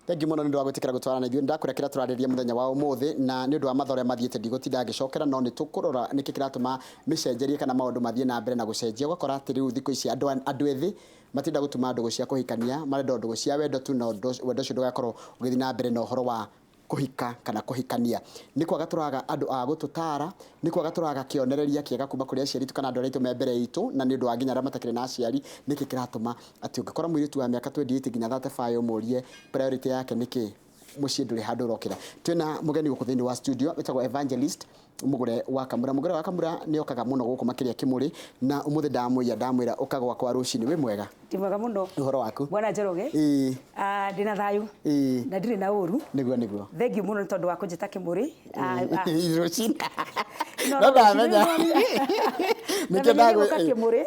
Thengi muno ndu wa gwitikira gutwarana ithuĩ ndakurekera turarĩria muthenya wa umuthi na nĩ ũndũ wa mathore mathiĩte ndigũtinda ngĩcokera no nĩ tũkũrora nĩkĩ kĩratũma mĩcenjerie kana maũndũ mathiĩ na mbere na gũcenjia ũgakora atĩ rĩu thikũ ici andũ ethĩ matinda gũtuma ndũgũ cia kũhikania marenda ndũgũ cia wendo tu na wendo ũcio ndũgakorwo ũgĩthiĩ na mbere na ũhoro wa kuhika kana kuhikania ni kwaga turaga andu a gututara ni kwaga turaga kionereria kiega kuma kuri aciari tu kana andu aritu me mbere itu na ni ndu wa nginya aria matakire na aciari niki kiratuma ati ungikora mwiritu wa miaka 28 nginya 35 umurie priority yake niki mucii nduri handu urokira twina mugeni guku thiini wa studio wetagwo Evangelist mugure wa kamura ni okaga muno guku makiria kimuri na umuthi ndamwira ukagwa kwa rucini wi mwega ti mwega muno uhoro waku bwana Njoroge ndina thayu na ndiri na uru niguo thengi muno ni tondu wa kunjita kimuri rucini no ndamenya nike ndagwe kimuri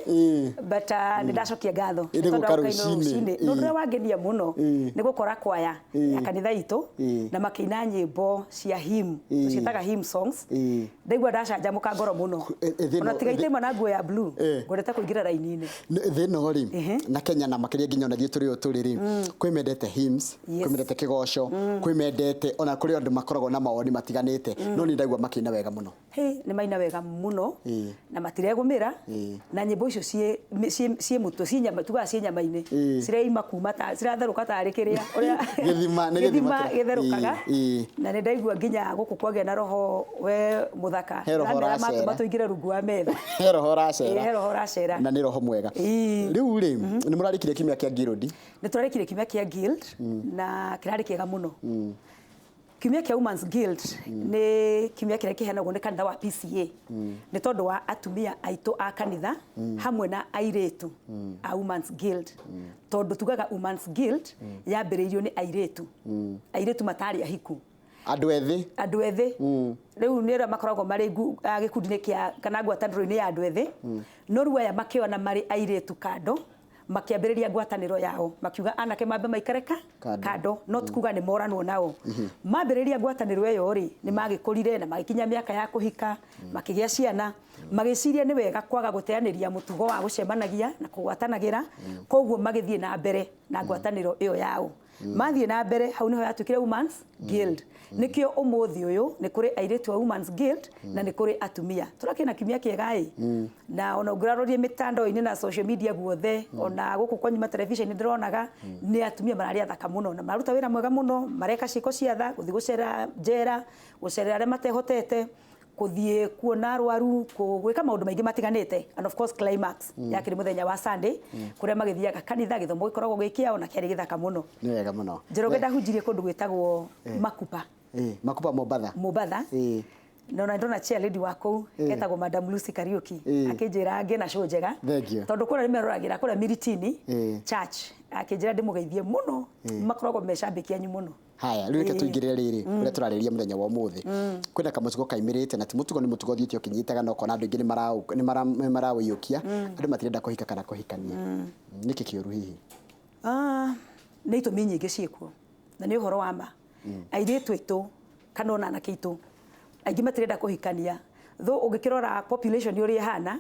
but ndacokia ngatho tondu wa rucini no ndire wangenia muno ni gukora kwaya ya kanitha itu na makina nyimbo cia hymn tucitaga hymn songs ndaigua ndacanjamuka ngoro muno ona tigaite mana nguo ya blue ngorete kuingira raini-ini thino ri na Kenya na makiria nginya ona thio turi ri kwimendete hymns kwimendete kigoco kwimendete ona kuri andu makoragwo na mawoni matiganite no ni ndaigua makina wega muno ni maina wega muno na matiregumira na nyimbo icio cie mutu cie nyama tuga cie nyama-ini cireima kuma ta ciratheruka tari kiria uria githima githerukaga na ni ndaigua nginya guku kwagĩa na roho we muthaka na matuingire rungu wa metha roho racera na ni roho mwega riu ri ni murarikire kimya kia Guild ni turarikire kimya kia Guild na kirari kiega muno kimya kia Women's Guild ni kimya kiria kiheanagwo ni kanitha wa PCA ni tondu wa atumia aitu a kanitha hamwe na airitu a Women's Guild tondu tugaga Women's Guild yambiriirio ni airitu matari ahiku andu ethi riu ni ra makoragwo mari gikundi-ini kia kana ngwataniro-ini ya andu ethi no riu aya makiona mari airitu kando makiambiriria ngwataniro yao makiuga anake mambe maikareka kando no tukuga ni moranwo nao mambiriria ngwataniro iyo ri ni magikurire na magikinya miaka ya kuhika makigia ciana magiciria ni wega kwaga guteaniria mutugo wa gucemanagia na kugwatanagira koguo magithie na mbere na ngwataniro iyo yao mathie na mbere hau niho yatukire Women's Guild nikio umuthi uyu ni kuri airitu wa Women's Guild na ni kuri atumia turakina kimya kiega na ona ngurarorie mitandao-ini na social media guothe ona guku kwa nyuma television ndironaga ni atumia marari athaka muno na maruta wira mwega muno mareka ciko cia tha guthi gucera njera gucerera aria matehotete kuthie kuona arwaru gwika maundu maingi matiganite and of course climax yakiri muthenya wa Sunday kuria magithiaga kanitha githomo gikoragwo gikia ona kiari githaka muno ni wega muno Njoroge ndahunjirie kundu gwitagwo Makupa Makupa Mobatha na ndona chair lady wako etagwo Madam Lucy Kariuki akinjira nge na show njega tondu kura nimeroragira kura Miritini church akinjira ndimugeithie muno makoragwo mecambikia nyu muno haya riu reke tuingire riri uria turariria muthenya wa umuthi kwina kamutugo kaimirite na ti mutugo ni mutugo thiĩtio kinyitaga no kona andu ingi ni marawiyukia andu matirenda kuhika kana kuhikania niki kiuru hihi ni itumi nyingi ciikuo na ni uhoro wa ma airitu itu kana ona anake itu aingi matirenda kuhikania tho ungikirora population uri hana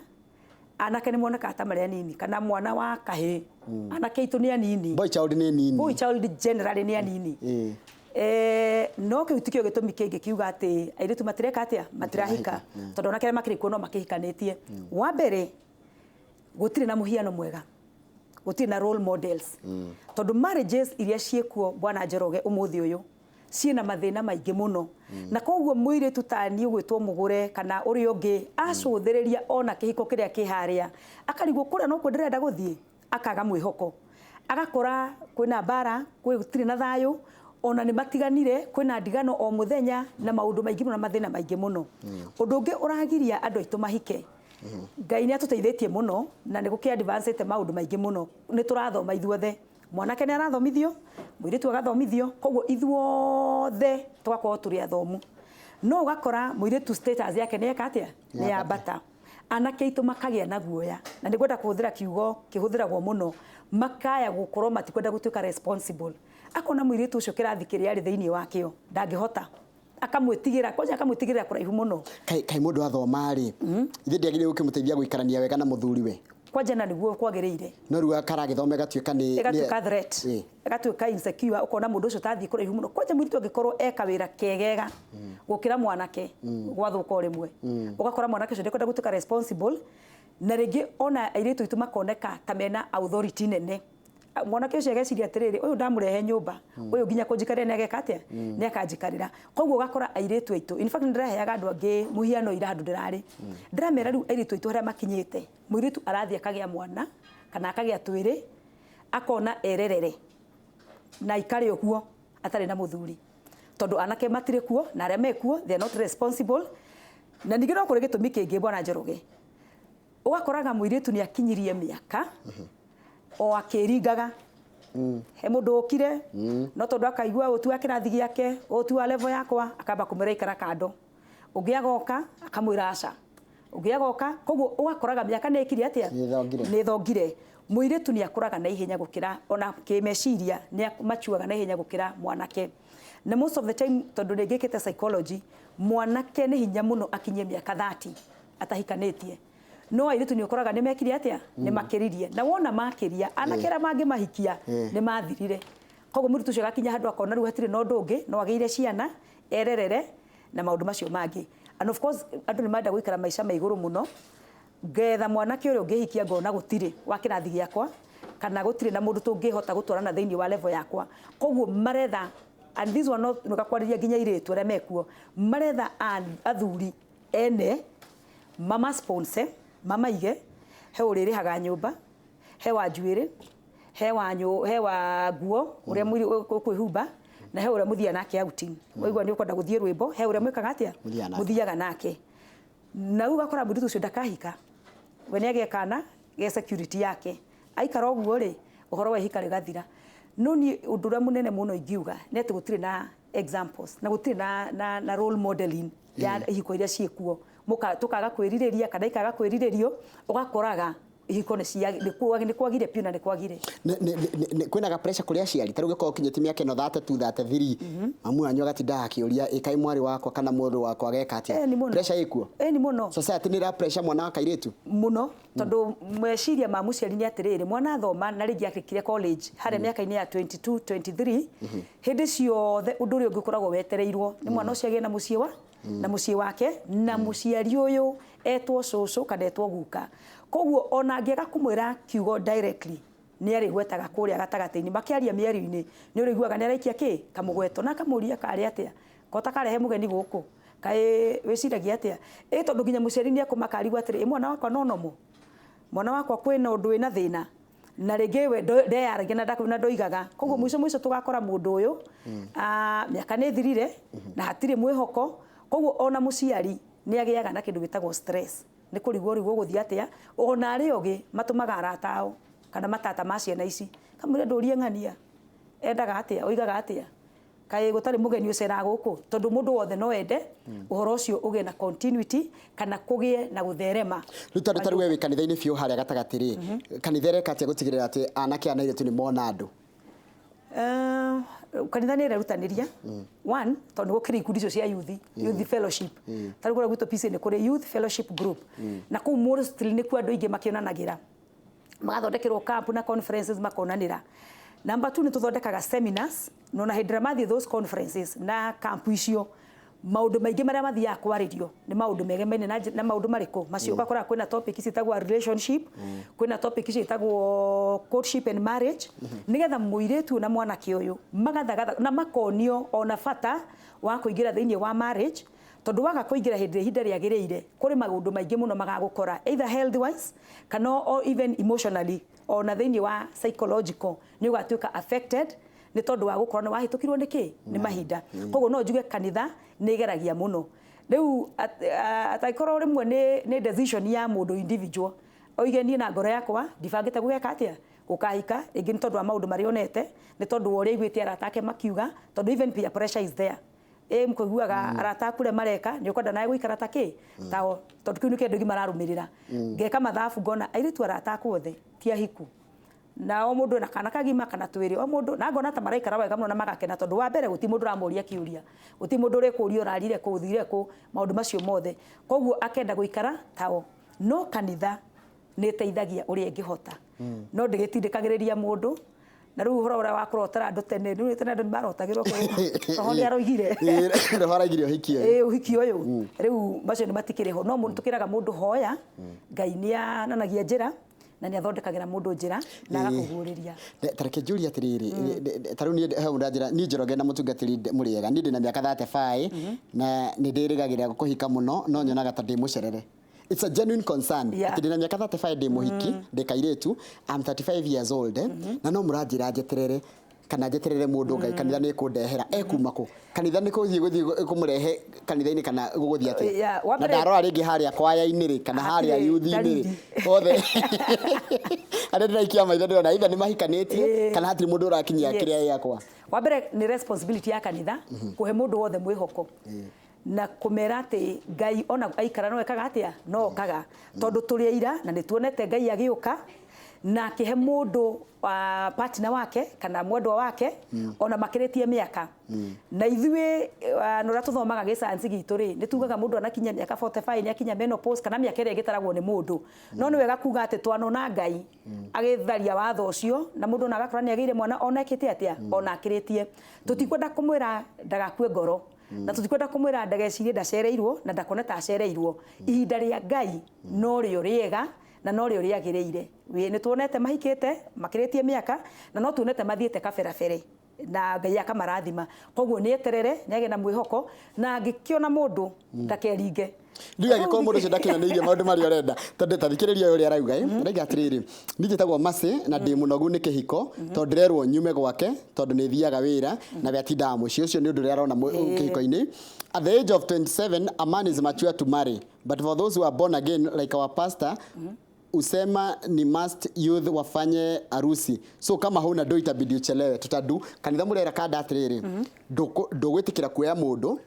anake ni moneka ta maria nini kana mwana wa kahi anake itu ni anini boy child generally ni anini no kiutikio gitumi kingi kiuga ati airitu matireka atia matirahika tondu onake makiri kuno makihikanitie wa mbere gutire na muhiano mwega gutire na role models tondu marriages iria ciekuo bwana Njoroge umuthi uyu ciina mathina maingi muno na koguo mwire tutani ugwitwo mugure kana uri ungi acuthiriria ona kihiko kiria kiharia akarigwo kuria no kwenderenda guthie akaga mwihoko agakora kwina bara gutire na thayu ona ni matiganire kwina ndigano o muthenya na maundu maingi na mathina maingi muno undu ungi uragiria andu aitu mahike Ngai ni atuteithĩtie muno na ni guki advancete maundu maingi muno ni turathoma ithuothe mwanake ni arathomithio mwiritu agathomithio koguo ithuothe tugakorwo turi athomu no ugakora mwiritu status yake ni ekatia ni ya bata anake itu makagia na guoya na ni gwenda kuhuthira kiugo kihuthiragwo muno makaya gukorwo matikwenda gutuika responsible akona mwiritu ucio kirathikiria ari thiini wakio ndangihota akamwitigira kuraihu muno kai mundu athoma ri ithe ndiagire gukimuteithia guikarania wega na muthuri we kwanja na niguo kwagĩrĩire no riu karagĩthome gatuĩka nĩ egatuĩka threat egatuĩka insecure ukona mũndũ ũcio tathi kũraihu mũno kwanja mũritũ angĩkorwo eka wĩra kegega gũkĩra mwanake gwathũka ũrĩmwe ũgakora mwanake ũcio ndekwenda gũtuĩka responsible na rĩngĩ ona airĩtu aitũ makoneka ta mena authority nene mwanake ũcio ageciria atĩrĩrĩ ũyũ ndamũrehe nyũmba ũyũ nginya kũnjikarĩra nĩ ageka atĩa nĩ akanjikarĩra koguo ũgakora airĩtu aitũ in fact ndĩraheaga andũ angĩ mũhiano ira handũ ndĩrarĩ ndĩramera rĩu airĩtu aitũ harĩa makinyĩte mũirĩtu arathiĩ akagĩa mwana kana akagĩa twĩrĩ akona ererere na ikare ũguo atarĩ na mũthuri tondũ anake matirĩ kuo na arĩa mekuo they are not responsible na ningĩ no kũrĩ gĩtũmi kĩngĩ Bwana Njoroge ũgakoraga mũirĩtu nĩ akinyirie mĩaka o akĩringaga he mũndũ ũkire no tondũ akaigua ũtua kĩrathi gĩake ũtua level yakwa akamba kũmwĩra ikara kando ũngĩ agoka akamwĩra aca ũngĩ agoka koguo ũgakoraga mĩaka nĩ ĩkire atĩa nĩ thongire mũirĩtu nĩ akũraga na ihenya gũkĩra ona kĩmeciria nĩ machuaga na ihenya gũkĩra mwanake na most of the time tondũ nĩ ngĩkĩte psychology mwanake nĩ hinya mũno akinyie mĩaka 30 atahikanĩtie no airĩtu nĩ ũkoraga nĩ mekire atĩa nĩ makĩririe na wona makĩria anakera mangĩ mahikia nĩ mathirire koguo mũirĩtu ũcio agakinya handũ akona rĩu hatirĩ na ũndũ ũngĩ no agĩire ciana ererere na maũndũ macio mangĩ and of course andũ nĩ menda gũikara maica ma igũrũ mũno ngetha mwanake ũrĩa ũngĩhikia ngona gũtirĩ wa kĩrathi gĩakwa kana gũtirĩ na mũndũ tũngĩhota gũtwarana thĩinĩ wa level yakwa koguo maretha and this one no gakwarĩria nginya airĩtu arĩa mekuo maretha athuri ene mama sponsor mama ige he ũrĩrĩhaga nyũmba he wa njuĩrĩ he wa nguo ũrĩa mwĩrĩ ũkwĩhumba na he ũrĩa mũthia nake outing waigua nĩ ũkwenda gũthiĩ rwĩmbo he ũrĩa mwĩkaga atĩa mũthiaga nake na ũgakora mũndũ ũcio ndakahika we nĩ agĩa kana ge security yake aikara ũguo rĩ ũhoro wa ihika rĩgathira no niĩ ũndũ ũrĩa mũnene mũno ingiuga nĩ atĩ gũtirĩ na examples na gũtirĩ na role modeling ya ihiko iria ciĩkuo tũkaga kwĩrirĩria kana ikaga kwĩrirĩrio ũgakoraga ihiko nĩ kwagire piu na nĩ kwagire kwĩna ga pressure kũrĩ aciari tarĩu gĩkorwo kinyĩtie mĩaka ĩno 32 33 mamu wanyu agatinda akĩũria ĩkai mwari wakwa kana mũndũ wakwa ageka atĩa pressure ĩkuo nĩ mũno society nĩ ĩra pressure mwana wa kairĩtu mũno tondũ meciria ma mũciari nĩ atĩrĩrĩ mwana athoma na rĩngĩ akĩkire college harĩa mĩaka-inĩ ya 22 23 hĩndĩ ciothe ũndũ ũrĩa ũngĩkoragwo wetereirwo nĩ mwana ũcio agĩe na mũciĩ wake na mũciari ũyũ etwo cũcũ kana etwo guka koguo ona angĩaga kũmwĩra kiugo directly nĩ arĩgwetaga kũrĩa gatagatĩ-inĩ makĩaria mĩario-inĩ nĩ ũrĩiguaga nĩ araikia kĩ kamũgweto na kamũria karĩ atĩa kota karehe mũgeni gũkũ kaĩ wĩciragia atĩa tondũ nginya mũciari nĩ ekũmakarigwo atĩrĩ mwana wakwa no nomo mwana wakwa kwĩna ũndũ wĩna thĩna na rĩngĩ we ndeyaragia na ndoigaga koguo mũico tũgakora mũndũ ũyũ mĩaka nĩ thirire na hatirĩ mwĩhoko koguo ona mũciari nĩ agĩaga na kĩndũ gĩtagwo stress nĩ kũrigwo gũthiĩ atĩa ona arĩ ogĩ matũmaga arata ao kana matata ma ciana ici kamũrĩa ndũrie ng'ania endaga atĩa oigaga atĩa kaĩ gũtarĩ mũgeni ũceraga gũkũ tondũ mũndũ wothe no ende ũhoro ũcio ũgĩe na continuity kana kũgĩe na gũtherema rĩu tondũ tarĩ we wĩ kanitha-inĩ biũ harĩa gatagatĩ rĩ kanitha ĩreka atĩa gũtigĩrĩra atĩ anake ana airĩtu nĩ mona andũ kanitha nĩ ĩrerutanĩria one tondũ gũkĩrĩ ikundi icio cia youth fellowship tarĩ kũrĩa gwitũ PCA nĩ kũrĩ youth fellowship group na kũu mostly nĩkuo andũ aingĩ makĩonanagĩra magathondekerwo camp na conferences makonanĩra number 2 nĩ tũthondekaga seminars no na hĩndĩ ĩrĩa mathiĩ those conferences na camp icio maũndũ maingĩ marĩa mathiaga kwarĩrio nĩ maũndũ megemaine na maũndũ marĩkũ macio ũgakora kwĩna topic ciĩtagwo relationship kwĩna topic ciĩtagwo courtship and marriage nĩgetha mũirĩtu na mwanake ũyũ magathagatha na makonio ona bata wa kũingĩra thĩinĩ wa marriage tondũ waga kũingĩra hĩndĩ ihinda rĩagĩrĩire kũrĩ maũndũ maingĩ mũno magagũkora either health wise kana or even emotionally ona thĩinĩ wa psychological nĩ ũgatuĩka affected nĩ tondũ wa gũkorwo nĩ wahĩtũkirwo nĩkĩ nĩ mahinda koguo no njuge kanitha nĩ igeragia mũno rĩu ataikorwo rĩmwe nĩ decision ya mũndũ individual oige niĩ na ngoro yakwa ndibangĩte gũgeka atĩa gũkahika rĩngĩ nĩ tondũ wa maũndũ marĩa onete nĩ tondũ wa ũrĩa aiguĩte arata ake makiuga tondũ even peer pressure is there mkũiguaga arata kũrĩa mareka nĩ ũkwenda nawe gũikara ta kĩ tao tondũ kĩu nĩ kĩndũ mararũmĩrĩra ngeka mathabu ngona airĩtu arata akwa othe ti ahiku na o mũndũ na kana kagima kana twĩrĩ o mũndũ na ngona ta maraikara wega mũno na magakena tondũ wa mbere gũti mũndũ ũramũria kĩũria gũti mũndũ ũrĩkũria ũrarire kũ ũthire kũ maũndũ macio mothe koguo akenda gũikara tao no kanitha nä teithagia å rä a ä ngä hota no ndä gä tindäkagä mundu na rä u horo å rä a wa kå rotera andå tene rä u tene andå nä marotagä rwo roho nä aroigire roho araigire å hiki å hiki å yå rä u macio nä matikä rä ho no tå kä raga må ndå hoya Ngai nä ananagia njä ra na nä athondekagä ra må ndå njä ra na agakå rä ria tareke njå rie atä rä rä tarä u hau njä ra niä Njoroge na må tungatä må rä ega niä ndä na mä aka 35 na nä ndä rä gagä rä ra kå hika må no no nyonaga ta ndä må cerere. It's a genuine concern. Ati ndä na mä aka 35 ndä må hiki ndä kairä tu I'm 35 years old na no må ranjä ra njeterere kana njeterere må ndå Ngai kanitha nä kå ndehera ekuma kå kanitha nä kå thiä kå må rehe kanitha-inä kana gå gå thiä atä na ndarora rä ngä harä a kwaya-inä rä kana harä a yuthi-inä rä othe arä ndä raikia maitho ndä rona itha nä mahikanä tie kana hatirä må ndå å rakinyia kä rä a gäakwa. Wa mbere nä responsibility ya kanitha kå he må ndå wothe mwä hoko na kå mera atä Ngai ona aikara no ekaga atä a no okaga tondå tå rä aira na nä tuonete Ngai agä å ka na kä he må ndå partner wake kana mwendwa wake ona makä tie mä aka na ithuä no ra tå thomaga gä canci gitå rä nä tugaga må ndå anakinya mä aka 45 nä akinya menopause kana mä aka ä rä a ä gä taragwo nä må ndå no nä wega kuga atä twanona Ngai agä tharia watho å cio na må ndå na agakora nä agä ire mwana ona ekä te atä a ona akä rä tie tå tikwenda kå mwä ra ndagakue ngoro na tå tikwenda kå mwä ra ndagecirie ndacereirwo na ndakone ta acereirwo ihinda rä a Ngai no rä o rĩega na no rä o rä agä rä ire nä tuonete mahikä te makä rä tie mä aka na no tuonete mathiä te kaberabere na Ngai akamarathima koguo nä eterere nä agä na mwä hoko na angä kä ona må ndå ndakeringe rĩu angĩkorwo mũndũ ũcio ndakinyanĩirie maũndũ marĩa ũrenda tondũ tathikĩrĩria ũrĩa arauga arauga atĩrĩrĩ niĩ njĩtagwo Mercy na ndĩ mũnogu nĩ kĩhiko tondũ ndĩrerwo nyume gwake tondũ nĩ thiaga wĩra na we atindaga mũciĩ ũcio nĩ ũndũ ũrĩa arona kĩhiko-inĩ. At the age of 27 a man is mature to marry but for those who are born again like our pastor usema ni must youth wafanye harusi so kama huna ndo itabidi uchelewe tutadu kanitha mũrera kada atĩrĩrĩ ndũgwĩtĩkĩra kuoya mũndũ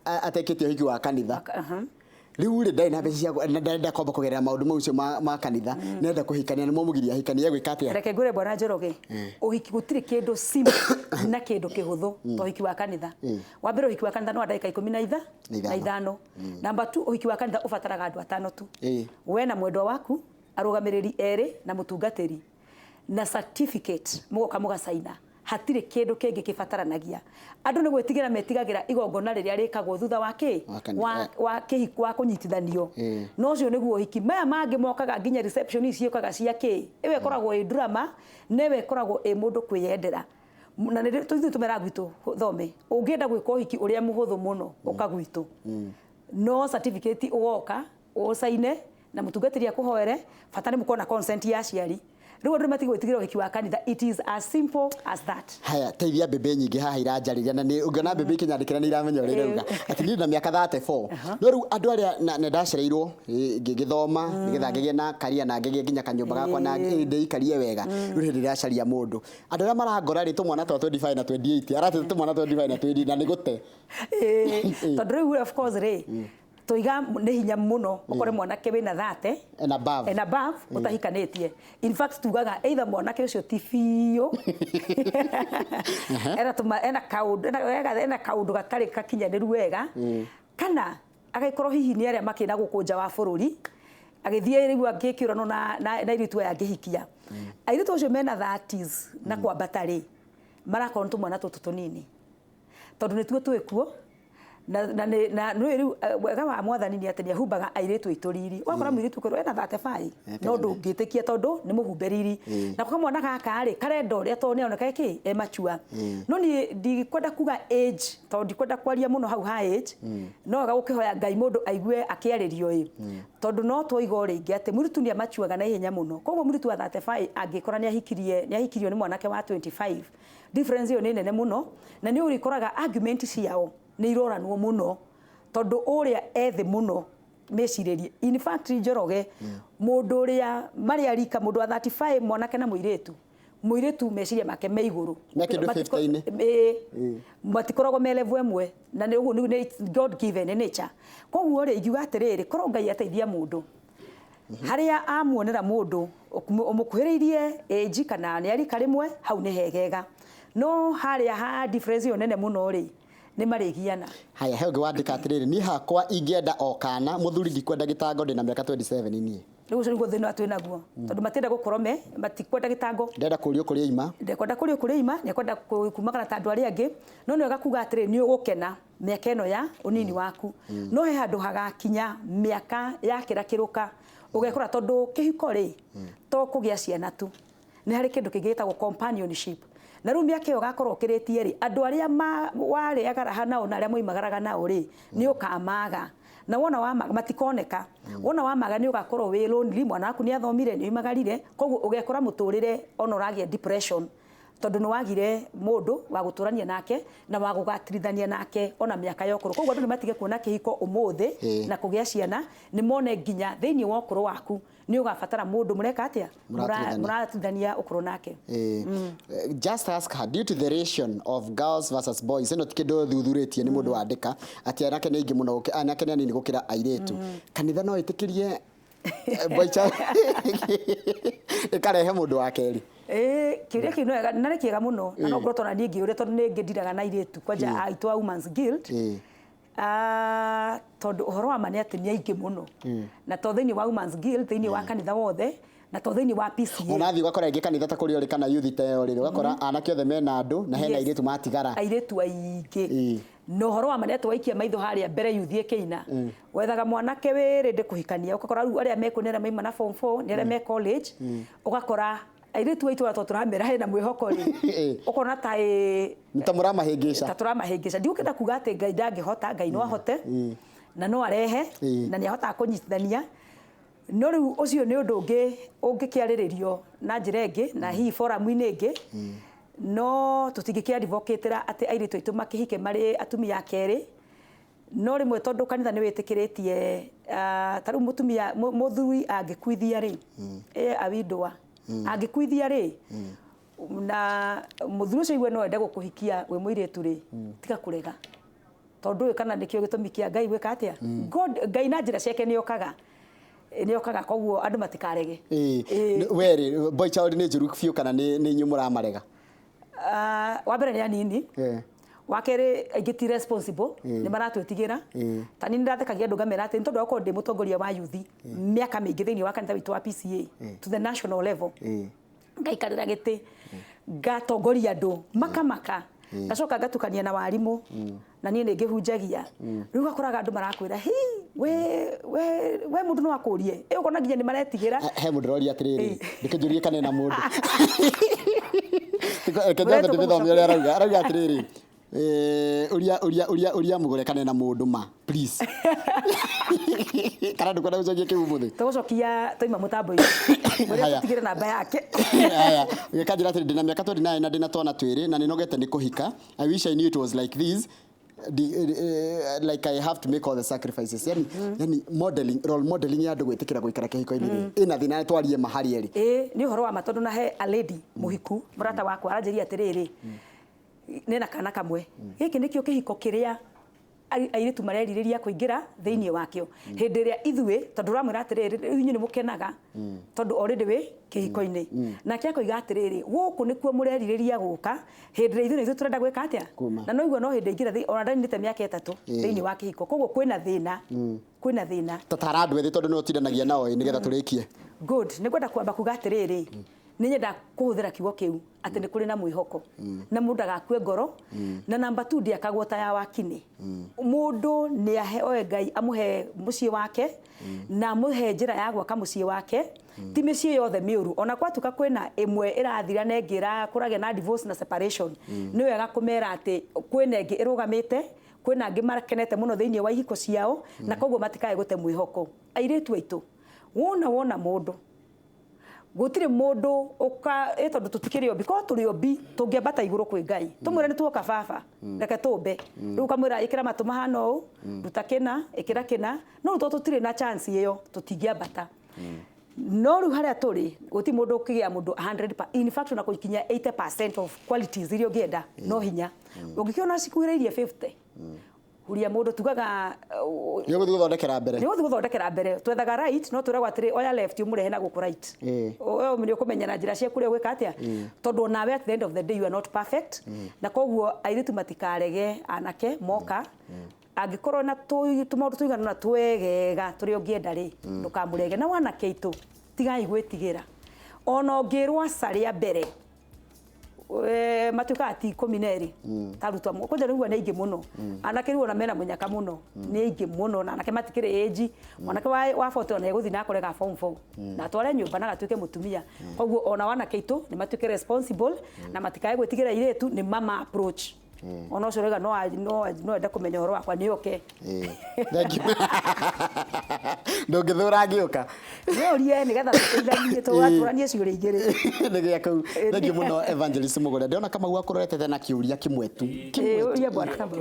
atekĩtie ũhiki wa kanitha rĩu rĩ ndari na mbeca cia ndenda kwamba kũgerera maũndũ macio ma kanitha nenda kũhikania nĩ mũmũgiria ahikania gwĩka atĩa. Reke ngũre Bwana Njoroge ũhiki gũtirĩ kĩndũ simple na kĩndũ kĩhũthũ ta ũhiki wa kanitha. Wa mbere ũhiki wa kanitha no ndagĩka 15 namba 2 ũhiki wa kanitha ũbataraga andũ 5 tu we na mwendwa waku arũgamĩrĩri erĩ na mũtungatĩri na certificate mũgoka mũgacaina hatirĩ kĩndũ kĩngĩ kĩbataranagia andũ nĩ gwĩtigĩra metigagĩra igongona rĩrĩa rĩkagwo thutha wa kĩhiko wa kũnyitithanio no ũcio nĩguo ũhiki maya mangĩ mokaga nginya reception ciĩkaga cia ĩwe ĩkoragwo ĩ drama newe ĩkoragwo ĩ mũndũ kwĩyendera na nĩ tũthiĩ tũmera gwitũ thome ũngĩenda gwĩka ũhiki ũrĩa mũhũthũ mũno ũka gwitũ no certificate ũgoka ũcaine na mũtungatĩri akũhoere bata nĩ mũkorwo na consent ya aciari rĩu andũ matigwo gwĩtigĩra ũhiki wa kanitha it is as simple as that. Haya teithia mbembe nyingĩ haha iranjarĩria na nĩ ũngĩona mbembe ikinyandĩkĩra nĩ iramenya ũrĩa irauga atĩ niĩ na mĩaka 34 no rĩu andũ arĩa nĩ ndacereirwo ngĩgĩthoma nĩgetha ngĩgĩe na karia na ngĩgĩe nginya kanyũmba gakwa na ndĩikarie wega rĩu hĩndĩ ĩrĩa acaria mũndũ andũ arĩa marangora rĩ tũmwana twa 25 na 28 aratete tũmwana 25 na 20 na nĩ gũte tondũ rĩu of course rĩ toiga nĩ hinya mũno ũkore mwanake wĩna 30 and above ũtahikanĩtie in fact tugaga either mwanake ũcio ti biũ ena kaũndũ gatarĩ gakinyanĩru wega kana agĩkorwo hihi nĩ arĩa makĩna gũkũ nja wa bũrũri agĩthiĩ rĩu angĩkĩũranwo na airĩtu aya angĩhikia airĩtu acio mena 30s na kwambata rĩ marakorwo nĩ tũmwana tũtũ tũnini tondũ nĩtuo twĩ kuo na nĩ rĩu wega wa mwathani nĩ atĩ nĩ ahumbaga airĩtu aitũ riri wakora mũirĩtu ũkorwo ena 35 no ndũngĩtĩkia tondũ nĩ mũhumbe riri na kamwana gaka rĩ karenda ũrĩa tondũ nĩoneka mature no niĩ ndikwenda kuga age tondũ ndikwenda kwaria mũno hau ha age no wega gũkĩhoya Ngai mũndũ aigue akĩarĩrio tondũ no twoiga rĩngĩ atĩ mũirĩtu nĩ amachuaga na ihenya mũno koguo mũirĩtu wa 35 angĩkora nĩahikirio nĩ mwanake wa 25 difference ĩyo nĩ nene mũno na nĩ ũrĩkoraga argument ciao nĩ iroranwo mũno tondũ ũrĩa ethĩ mũno mecirĩrie in fact Njoroge mũndũ ũrĩa marĩ arika mũndũ wa 35 mwanake na mũirĩtu meciria make me igũrũ matikoragwo me level ĩmwe na nĩ ũguo nĩ God given nature koguo rĩ ingiuga atĩrĩrĩ korwo Ngai ateithia mũndũ harĩa amuonera mũndũ ũmũkuhĩrĩirie age kana nĩ arika rĩmwe hau nĩ hegega no harĩa ha difference ĩyo nene mũno rĩ nĩ marĩgiana. Haya, he ũngĩ wandĩka atĩrĩrĩ, niĩ hakwa ingĩenda o kana mũthuri ndikwenda gĩtango ndĩna mĩaka 27 niĩ. Rĩu ũcio nĩguo thĩna twĩ naguo. Tondũ matienda gũkorwo matikwenda gĩtango. Ndenda kũrĩo kũrĩa ima. Ndekwenda kũrĩo kũrĩa ima, ndekwenda kumagana ta andũ arĩa angĩ. No nĩ wega kuga atĩrĩrĩ nĩ ũgũkena mĩaka ĩno ya ũnini waku. No he handũ hagakinya mĩaka ya kĩrakĩrũka. Ũgekora tondũ kĩhiko rĩ, to kũgĩa ciana tu. Nĩ harĩ kĩndũ kĩngĩ gĩtagwo companionship. Na rĩu mĩaka ĩyo ũgakorwo ũkĩrĩtie rĩ, andũ arĩa warĩagaraha nao na arĩa moimagaraga nao rĩ, nĩ ũkamaga. Na wona wamaga matikoneka. Wona wamaga nĩ ũgakorwo wĩ lonely, mwana waku nĩ athomire nĩ oimagarire, koguo ũgekora mũtũrĩre ona ũragĩa depression. Tondũ nĩ wagire mũndũ wa gũtũrania nake na wa gũgatirithania nake ona mĩaka ya ũkũrũ. Koguo andũ nĩ matige kuona kĩhiko ũmũthĩ na kũgĩa ciana, nĩ mone nginya thĩinĩ wa ũkũrũ waku nĩ ũgabatara mũndũ mũreka atĩa mũratirithania ũkũrũ nake. Just ask her, due to the ratio of girls versus boys, ĩno ti kĩndũ thuthurĩtie nĩ mũndũ wandĩka atĩ anake nĩ aingĩ mũno, anake nĩ anini gũkĩra airĩtu. Kanitha no ĩtĩkĩrie boy child ĩkarehe mũndũ wa kerĩ? Kĩũria kĩu nĩ kĩega mũno, na no ngorwo tondũ niĩ ngĩũria tondũ nĩ ngĩndiraga na airĩtu kwanja aitũ a Women's Guild. Tondũ ũhoro wa ma nĩ atĩ nĩ aingĩ mũno. Na to thĩinĩ wa Women's Guild, thĩinĩ wa kanitha wothe, na to thĩinĩ wa PCA. Ũnathi ũgakora ingĩ kanitha ta kũrĩ ũrĩ kana youth ta ĩyo rĩrĩ, ũgakora anake othe mena andũ na hena airĩtu matigara. Airĩtu aingĩ. No ũhoro wa ma nĩ atĩ waikia maitho harĩa mbere youth ĩkĩina. Wethaga mwanake wĩrĩndĩ kũhikania, ũgakora rĩu arĩa mekunĩra maima na form 4, nĩ arĩa me college, ũgakora airĩtu waitu wa tũramera hena mwĩhoko rĩ, ũkona ta ta mũramahĩngĩca. Ta tũramahĩngĩca. Ndigũkĩenda kuga atĩ Ngai ndangĩhota, Ngai no ahote na no arehe na nĩ ahotaga kũnyitithania. No rĩu ũcio nĩ ũndũ ũngĩ ũngĩkĩarĩrĩrio na njĩra ĩngĩ na hihi forum-inĩ ĩngĩ. No tũtingĩkĩadvocate-ra atĩ airĩtu aitũ makĩhike marĩ atumia kerĩ. No rĩmwe tondũ kanitha nĩ wĩtĩkĩrĩtie ta rĩu mũtumia mũthuri angĩkuithia rĩ, awindũa angĩkuithia rĩ, na mũthuri ũcio iwe no ende gũkũhikia wĩ mũirĩtu rĩ, tiga kũrega. Tondũ kana nĩkĩo gĩtũmi kĩa Ngai gwĩka atĩa? Ngai na njĩra ciake nĩ okaga, koguo andũ matikarege. Weri boy child nĩ njũru biũ kana nĩ inyuĩ mũramarega? Wa mbere nĩ anini. Wa kerĩ aingĩ ti responsible, nĩ maratwĩtigĩra. Ta niĩ nĩndathekagia andũ ngamera atĩ tondũ okorwo ndĩ mũtongoria wa youth mĩaka mĩingĩ thĩinĩ wa kanitha witũ wa PCA to the national level, ngaikarĩra gĩtĩ ngatongoria andũ makamaka, ngacoka ngatukania na warimũ na niĩ nĩ ngĩhunjagia. Rĩu ũgakoraga andũ marakwĩra we mũndũ no akũrie ũkona nginya nĩ maretigĩra. He mũndũ ũroria atĩrĩrĩ, ndĩkĩnjũrie kana na mũndũ kĩnjambe tũmĩthomio ũrĩa arauga atĩrĩrĩ, uria mũgũre kana na mũndũ ma please. Kana ndũkwenda gũcokia kĩu mũthĩ? Tũgũcokia toima mũtambo-inĩ ũrĩa tũtigĩre namba yake. Haya, gĩkanjĩra atĩrĩ ndĩna mĩaka 29 na ndĩna twana twĩrĩ na nĩnogete nĩ kũhika. I wish I knew it was like this. Like I have to make all the sacrifices. Yani role modeling ya andũ gwĩtĩkĩra gũikara kĩhiko-inĩ ĩna thĩna twarie mahari erĩ. Nĩ ũhoro wa ma tondũ nahe a lady mũhiku mũrata wakwa aranjĩria atĩrĩrĩ, nĩna kana kamwe. Gĩkĩ nĩkĩo kĩhiko kĩrĩa airĩtu marerirĩria kũingĩra thĩinĩ wakĩo. Hĩndĩ ĩrĩa ithuĩ tondũ ũramwĩra atĩrĩrĩ inyuĩ nĩ mũkenaga tondũ already wĩ kĩhiko-inĩ. Nake akoiga atĩrĩrĩ gũkũ nĩkuo mũrerirĩria gũka hĩndĩ ĩrĩa ithuĩ tũrenda gwĩka atĩa. Na no iguo no hĩndĩ ingĩra ona ndaninĩte mĩaka 3 thĩinĩ wa kĩhiko. Koguo kwĩna thĩna. Tatara andũ ethĩ tondũ no tindanagia nao nĩgetha tũrĩkie. Good. Nĩ kwenda kwamba kuga atĩrĩrĩ, nĩ nyenda kũhũthĩra kiugo kĩu atĩ nĩ kũrĩ na mwĩhoko na mũndũ ndagakue ngoro. Na namba 2 ndiakagwo ta ya wakinĩ. Mũndũ nĩ ahe Ngai amũhe mũciĩ wake na amũhe njĩra ya gwaka mũciĩ wake. Ti mĩciĩ yothe mĩũru, ona kwatuka kwĩna ĩmwe ĩrathira na ĩngĩ ĩrakũragia na divorce na separation, nĩ wega kũmera atĩ kwĩna ĩngĩ ĩrũgamĩte, kwĩna angĩ makenete mũno thĩinĩ wa ihiko ciao na koguo matikae gũte mwĩhoko. Airĩtu aitũ wona mũndũ gũtirĩ mũndũ tondũ tũtikĩrĩ ombi, korwo tũrĩ ombi tũngĩambata igũrũ kwĩ Ngai tũmwĩre nĩ tuoka baba reke tũmbe. Rĩu kamwĩra ĩkĩra matũ mahana ũũ, ruta kĩna, ĩkĩra kĩna. No rĩu tũtirĩ na chance ĩyo tũtingĩambata. No rĩu harĩa tũrĩ gũtirĩ mũndũ ũkĩgĩa mũndũ 100%, in fact na gũkinya 80% of qualities iria ũngĩenda no hinya. Ũngĩkĩona cikuhĩrĩirie 50 huria mundu tugaga ni guthondekera mbere ni guthondekera mbere twethaga right no turagwa atiri oya left umurehe na guku right wewe mwenye kumenya na njira cia kuria gwika atia tondu nawe at the end of the day you are not perfect na koguo airitu matikarege anake moka angikorwo na tumaundu tuigana na twegega turi ongienda ri ndukamurege na wana keitu tigai gwitigira ona ngirwa caria mbere matuka ati 12 tarutwa kunja rugwa ni ingi muno anake ruo na mena munyaka muno ni ingi muno na anake matikire age mwanake wa photo na guthi na korega form 4 na tware nyumba na gatuike mutumia koguo ona wana keitu ni matuike responsible na matikae gwitigira iretu ni mama approach ona ucio rega no enda kumenya horo wakwa ni okay thank you ndungithura ngiuka urie ni getha tuteithanie twaturanie ciuri igiri ngiya kau thank you muno Evangelist Mugure ndiona kama gwakorete tena kiuria kimwe tu uria bwana kama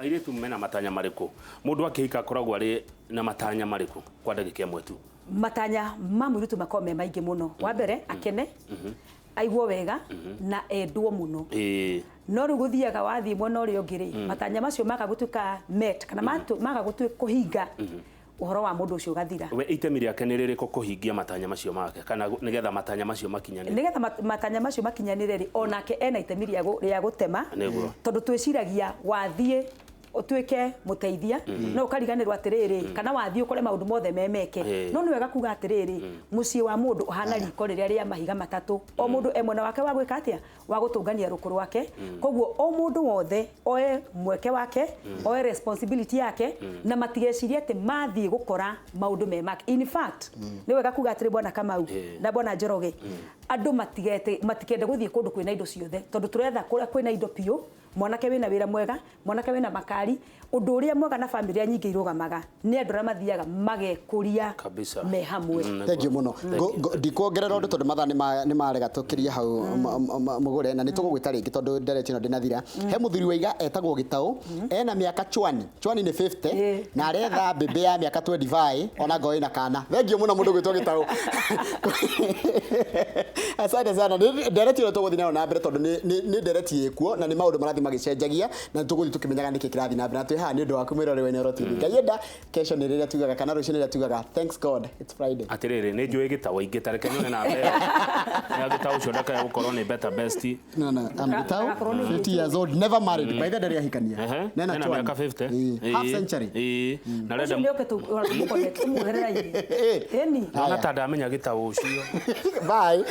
airetu mena matanya mariku mundu akihika akoragwo ari na matanya mariku kwa ndagika imwe tu matanya mamuritu makome maingi muno wa mbere akene aigwo wega na endwo muno no ruguthiaga wathi mwe no rio ngiri matanya macio maka gutuka met kana maka gutuka kuhinga uhoro wa mundu ucio gathira we itemi riake ni ririko kuhingia matanya macio make kana nigetha matanya macio makinyanire nigetha matanya macio makinyanire ri onake ena itemi ria gutema tondu twiciragia wathie utuike muteithia no ukariganirwa atiriri kana wathie ukore maundu mothe memeke no ni wega kuga atiriri mucie wa mundu uhana riko riria ria mahiga matatu o mundu emwena wake wa gwika atia wa gutungania rukuru wake koguo o mundu wothe oe mweke wake oe responsibility yake na matigeciria ati mathie gukora maundu memake in fact ni wega kuga atiri bwana Kamau na bwana Njoroge andu matikende guthie kundu kwina indo ciothe tondu turetha kuria kwina indo piu mwanake wina wira mwega mwanake wina makari undu uria mwega na family nyingi irugamaga ni andu ra mathiaga magekuria kabisa me hamwe thank you muno ndikuongerera undu tondu matha ni marega tukiria hau Mugure na nitugugwita ringi tondu ndereti no ndinathira he muthuri waiga etagwo Gitau ena miaka chwani ni 50 na aretha bebe ya miaka 25 ona ngoi na kana thank you muno mundu gwitwo Gitau asante sana ndereti no tuguthi nayo na mbere tondu ni ndereti ikuo na ni maundu marathi magicenjagia na tuguthi tukimenyaga niki kirathi na mbere twi ha ni undu waku mwirore wene roti ngayenda kesho ni riria tugaga kana rucio ni riria tugaga thanks God it's Friday atiriri ni njui Gitau ingi tareke nyone na mbere ya Gitau cio ndaka gukorwo ni better best no I'm Gitau 50 years old never married by the day hikania nena miaka 50 half century na reda ndio ketu mukone tumugerera ini eni na tada amenya Gitau ucio bye